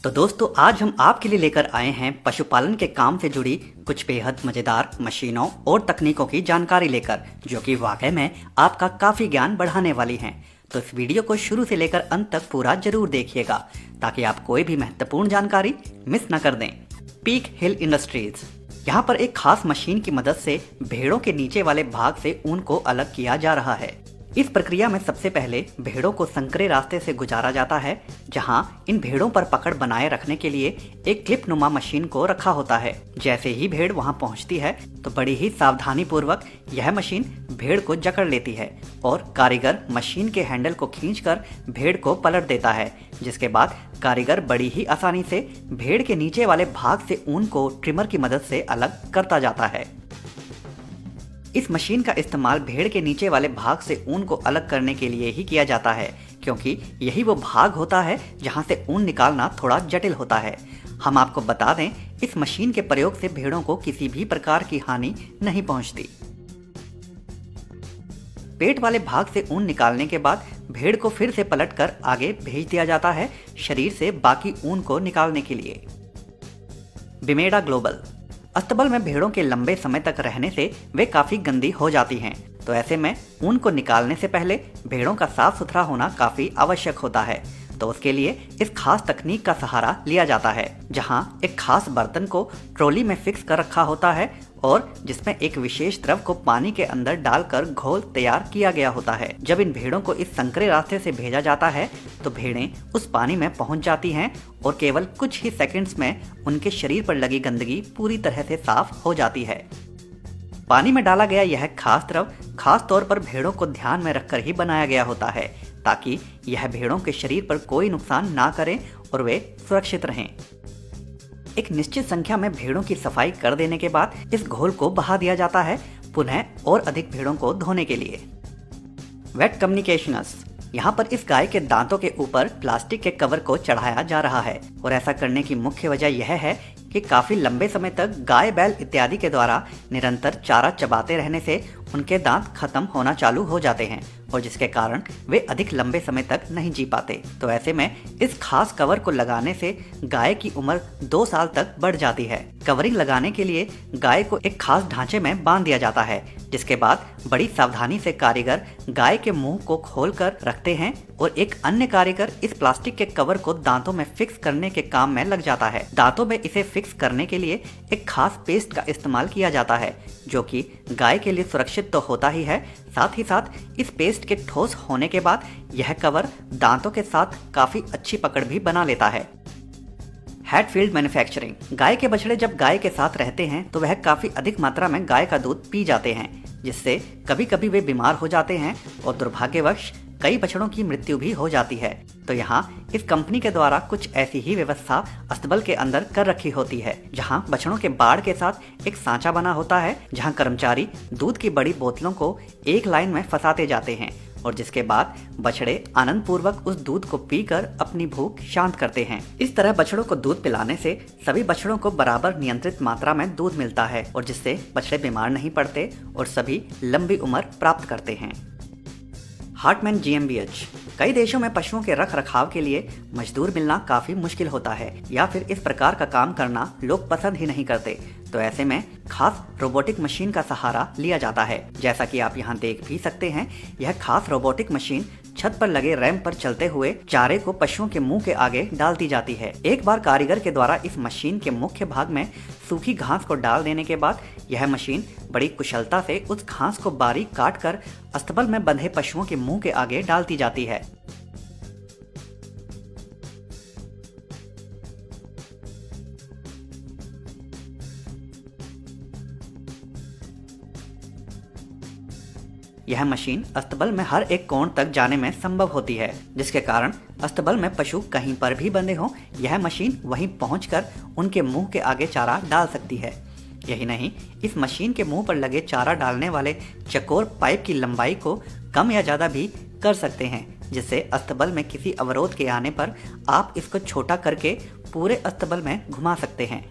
तो दोस्तों आज हम आपके लिए लेकर आए हैं पशुपालन के काम से जुड़ी कुछ बेहद मजेदार मशीनों और तकनीकों की जानकारी लेकर, जो कि वाकई में आपका काफी ज्ञान बढ़ाने वाली हैं। तो इस वीडियो को शुरू से लेकर अंत तक पूरा जरूर देखिएगा ताकि आप कोई भी महत्वपूर्ण जानकारी मिस न कर दें। पीक हिल इंडस्ट्रीज, यहाँ पर एक खास मशीन की मदद से भेड़ों के नीचे वाले भाग से ऊन को अलग किया जा रहा है। इस प्रक्रिया में सबसे पहले भेड़ों को संकरे रास्ते से गुजारा जाता है, जहां इन भेड़ों पर पकड़ बनाए रखने के लिए एक क्लिप नुमा मशीन को रखा होता है। जैसे ही भेड़ वहां पहुंचती है तो बड़ी ही सावधानी पूर्वक यह मशीन भेड़ को जकड़ लेती है और कारीगर मशीन के हैंडल को खींचकर भेड़ को पलट देता है, जिसके बाद कारीगर बड़ी ही आसानी से भेड़ के नीचे वाले भाग से ऊन को ट्रिमर की मदद से अलग करता जाता है। इस मशीन का इस्तेमाल भेड़ के नीचे वाले भाग से ऊन को अलग करने के लिए ही किया जाता है, क्योंकि यही वो भाग होता है जहां से ऊन निकालना थोड़ा जटिल होता है। हम आपको बता दें, इस मशीन के प्रयोग से भेड़ों को किसी भी प्रकार की हानि नहीं पहुंचती। पेट वाले भाग से ऊन निकालने के बाद भेड़ को फिर से पलटकर आगे भेज दिया जाता है शरीर से बाकी ऊन को निकालने के लिए। बिमेडा ग्लोबल, अस्तबल में भेड़ों के लंबे समय तक रहने से वे काफी गंदी हो जाती हैं, तो ऐसे में ऊन को निकालने से पहले भेड़ों का साफ सुथरा होना काफी आवश्यक होता है। तो उसके लिए इस खास तकनीक का सहारा लिया जाता है, जहां एक खास बर्तन को ट्रॉली में फिक्स कर रखा होता है और जिसमें एक विशेष द्रव को पानी के अंदर डालकर घोल तैयार किया गया होता है। जब इन भेड़ों को इस संकरे रास्ते से भेजा जाता है तो भेड़ें उस पानी में पहुंच जाती हैं और केवल कुछ ही सेकंड्स में उनके शरीर पर लगी गंदगी पूरी तरह से साफ हो जाती है। पानी में डाला गया यह खास द्रव खास तौर पर भेड़ों को ध्यान में रखकर ही बनाया गया होता है, ताकि यह भेड़ों के शरीर पर कोई नुकसान ना करें और वे सुरक्षित रहें। एक निश्चित संख्या में भेड़ों की सफाई कर देने के बाद इस घोल को बहा दिया जाता है पुनः और अधिक भेड़ों को धोने के लिए। वेट कम्युनिकेशनस, यहाँ पर इस गाय के दांतों के ऊपर प्लास्टिक के कवर को चढ़ाया जा रहा है और ऐसा करने की मुख्य वजह यह है कि काफी लंबे समय तक गाय बैल इत्यादि के द्वारा निरंतर चारा चबाते रहने से उनके दांत खत्म होना चालू हो जाते हैं और जिसके कारण वे अधिक लंबे समय तक नहीं जी पाते। तो ऐसे में इस खास कवर को लगाने से गाय की उम्र 2 साल तक बढ़ जाती है। कवरिंग लगाने के लिए गाय को एक खास ढांचे में बांध दिया जाता है, जिसके बाद बड़ी सावधानी से कारीगर गाय के मुंह को खोलकर रखते हैं और एक अन्य कारीगर इस प्लास्टिक के कवर को दांतों में फिक्स करने के काम में लग जाता है। दांतों में इसे फिक्स करने के लिए एक खास पेस्ट का इस्तेमाल किया जाता है, जो कि गाय के लिए सुरक्षित तो होता ही है, साथ ही साथ इस पेस्ट के ठोस होने के बाद यह कवर दांतों के साथ काफी अच्छी पकड़ भी बना लेता है। हैटफील्ड मैन्युफैक्चरिंग, गाय के बछड़े जब गाय के साथ रहते हैं तो वह काफी अधिक मात्रा में गाय का दूध पी जाते हैं, जिससे कभी कभी वे बीमार हो जाते हैं और दुर्भाग्यवश कई बछड़ों की मृत्यु भी हो जाती है। तो यहाँ इस कंपनी के द्वारा कुछ ऐसी ही व्यवस्था अस्तबल के अंदर कर रखी होती है, जहाँ बछड़ों के बाड़ के साथ एक सांचा बना होता है, जहाँ कर्मचारी दूध की बड़ी बोतलों को एक लाइन में फंसाते जाते हैं और जिसके बाद बछड़े आनंद पूर्वक उस दूध को पीकर अपनी भूख शांत करते हैं। इस तरह बछड़ों को दूध पिलाने से सभी बछड़ों को बराबर नियंत्रित मात्रा में दूध मिलता है और जिससे बछड़े बीमार नहीं पड़ते और सभी लंबी उम्र प्राप्त करते हैं। हार्टमैन GmbH, कई देशों में पशुओं के रख रखाव के लिए मजदूर मिलना काफी मुश्किल होता है या फिर इस प्रकार का काम करना लोग पसंद ही नहीं करते। तो ऐसे में खास रोबोटिक मशीन का सहारा लिया जाता है। जैसा कि आप यहाँ देख भी सकते हैं, यह खास रोबोटिक मशीन छत पर लगे रैंप पर चलते हुए चारे को पशुओं के मुंह के आगे डाल दी जाती है। एक बार कारीगर के द्वारा इस मशीन के मुख्य भाग में सूखी घास को डाल देने के बाद यह मशीन बड़ी कुशलता से उस घास को बारीक काट कर अस्तबल में बंधे पशुओं के मुंह के आगे डालती जाती है। यह मशीन अस्तबल में हर एक कोण तक जाने में संभव होती है, जिसके कारण अस्तबल में पशु कहीं पर भी बंधे हों, यह मशीन वहीं पहुंचकर उनके मुंह के आगे चारा डाल सकती है। यही नहीं, इस मशीन के मुंह पर लगे चारा डालने वाले चकोर पाइप की लंबाई को कम या ज्यादा भी कर सकते हैं, जिससे अस्तबल में किसी अवरोध के आने पर आप इसको छोटा करके पूरे अस्तबल में घुमा सकते हैं।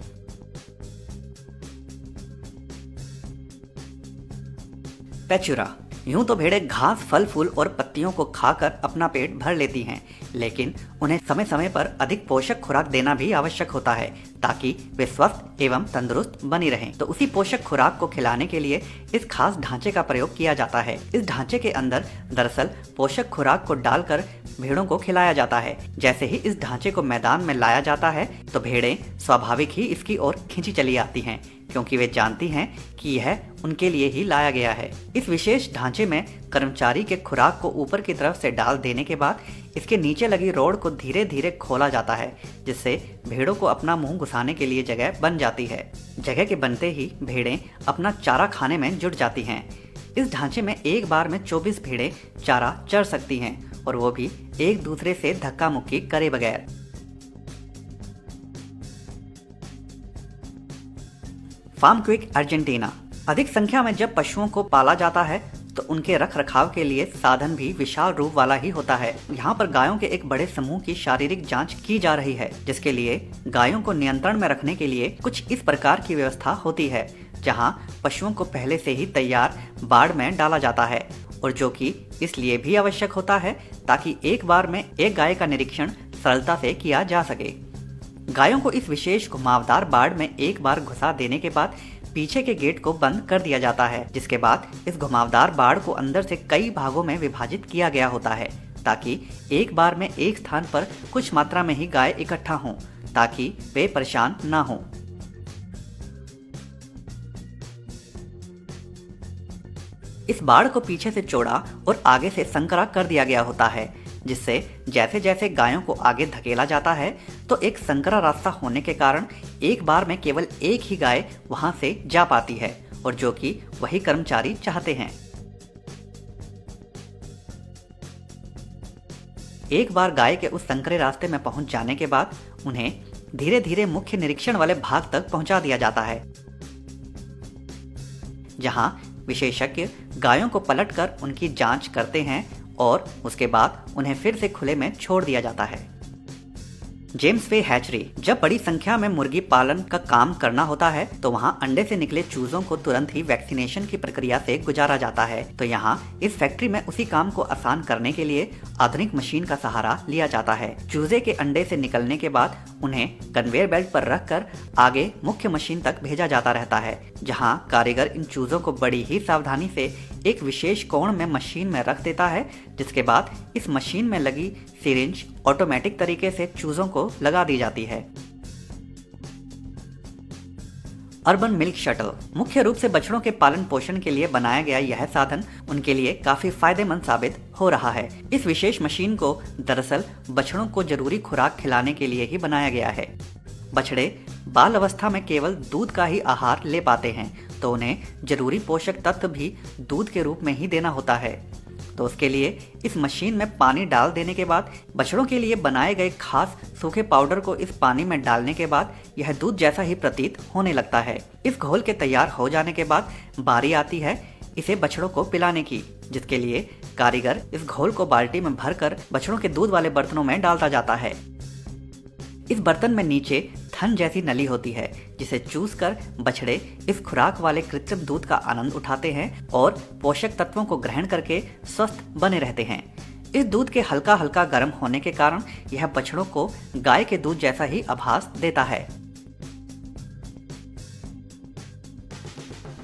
पैचुरा, यूं तो भेड़ें घास, फल फूल और पत्तियों को खाकर अपना पेट भर लेती हैं, लेकिन उन्हें समय समय पर अधिक पोषक खुराक देना भी आवश्यक होता है ताकि वे स्वस्थ एवं तंदुरुस्त बनी रहें। तो उसी पोषक खुराक को खिलाने के लिए इस खास ढांचे का प्रयोग किया जाता है। इस ढांचे के अंदर दरअसल पोषक खुराक को डालकर भेड़ों को खिलाया जाता है। जैसे ही इस ढांचे को मैदान में लाया जाता है तो भेड़ें स्वाभाविक ही इसकी ओर खींची चली आती हैं, क्योंकि वे जानती हैं कि यह उनके लिए ही लाया गया है। इस विशेष ढांचे में कर्मचारी के खुराक को ऊपर की तरफ से डाल देने के बाद इसके नीचे लगी रॉड को धीरे धीरे खोला जाता है, जिससे भेड़ों को अपना मुंह घुसाने के लिए जगह बन जाती है। जगह के बनते ही भेड़ें अपना चारा खाने में जुट जाती हैं। इस ढांचे में एक बार में 24 भेड़ें चारा चर सकती हैं, और वो भी एक दूसरे से धक्का मुक्की करे बगैर। फार्म क्विक अर्जेंटीना। अधिक संख्या में जब पशुओं को पाला जाता है तो उनके रख रखाव के लिए साधन भी विशाल रूप वाला ही होता है। यहाँ पर गायों के एक बड़े समूह की शारीरिक जांच की जा रही है, जिसके लिए गायों को नियंत्रण में रखने के लिए कुछ इस प्रकार की व्यवस्था होती है, जहाँ पशुओं को पहले से ही तैयार बाड़ में डाला जाता है, और जो कि इसलिए भी आवश्यक होता है ताकि एक बार में एक गाय का निरीक्षण सरलता से किया जा सके। गायों को इस विशेष घुमावदार बाड़ में एक बार घुसा देने के बाद पीछे के गेट को बंद कर दिया जाता है, जिसके बाद इस घुमावदार बाड़ को अंदर से कई भागों में विभाजित किया गया होता है ताकि एक बार में एक स्थान पर कुछ मात्रा में ही गाय इकट्ठा हों, ताकि वे परेशान ना हों। इस बाड़ को पीछे से चौड़ा और आगे से संकरा कर दिया गया होता है, जिससे जैसे जैसे गायों को आगे धकेला जाता है तो एक संकरा रास्ता होने के कारण एक बार में केवल एक ही गाय वहां से जा पाती है, और जो कि वही कर्मचारी चाहते हैं। एक बार गाय के उस संकरे रास्ते में पहुंच जाने के बाद उन्हें धीरे धीरे मुख्य निरीक्षण वाले भाग तक पहुंचा दिया जाता है, जहां विशेषज्ञ गायों को पलटकर उनकी जांच करते हैं और उसके बाद उन्हें फिर से खुले में छोड़ दिया जाता है। जेम्स वे हैचरी। जब बड़ी संख्या में मुर्गी पालन का काम करना होता है तो वहाँ अंडे से निकले चूजों को तुरंत ही वैक्सीनेशन की प्रक्रिया से गुजारा जाता है। तो यहाँ इस फैक्ट्री में उसी काम को आसान करने के लिए आधुनिक मशीन का सहारा लिया जाता है। चूजे के अंडे से निकलने के बाद उन्हें कन्वेयर बेल्ट पर रखकर आगे मुख्य मशीन तक भेजा जाता रहता है, जहाँ कारीगर इन चूजों को बड़ी ही सावधानी से एक विशेष कोण में मशीन में रख देता है, जिसके बाद इस मशीन में लगी सिरिंज ऑटोमेटिक तरीके से चूजों को लगा दी जाती है। Urban milk shuttle. मुख्य रूप से बछड़ों के पालन पोषण के लिए बनाया गया यह साधन उनके लिए काफी फायदेमंद साबित हो रहा है। इस विशेष मशीन को दरअसल बछड़ों को जरूरी खुराक खिलाने के लिए ही बनाया गया है। बछड़े बाल अवस्था में केवल दूध का ही आहार ले पाते हैं, तो उन्हें जरूरी पोषक तत्व भी दूध के रूप में ही देना होता है। तो उसके लिए इस मशीन में पानी डाल देने के बाद बछड़ों के लिए बनाए गए खास सूखे पाउडर को इस पानी में डालने के बाद यह दूध जैसा ही प्रतीत होने लगता है। इस घोल के तैयार हो जाने के बाद बारी आती है इसे बछड़ों को पिलाने की, जिसके लिए कारीगर इस घोल को बाल्टी में भरकर बछड़ों के दूध वाले बर्तनों में डालता जाता है। इस बर्तन में नीचे थन जैसी नली होती है, जिसे चूस कर बछड़े इस खुराक वाले कृत्रिम दूध का आनंद उठाते हैं और पोषक तत्वों को ग्रहण करके स्वस्थ बने रहते हैं। इस दूध के हल्का हल्का गर्म होने के कारण यह बछड़ों को गाय के दूध जैसा ही आभास देता है।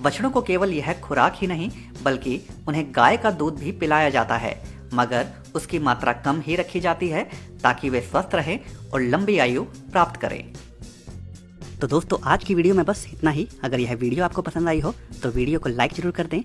बछड़ों को केवल यह खुराक ही नहीं बल्कि उन्हें गाय का दूध भी पिलाया जाता है, मगर उसकी मात्रा कम ही रखी जाती है ताकि वे स्वस्थ रहें और लंबी आयु प्राप्त करें। तो दोस्तों आज की वीडियो में बस इतना ही। अगर यह वीडियो आपको पसंद आई हो तो वीडियो को लाइक जरूर कर दें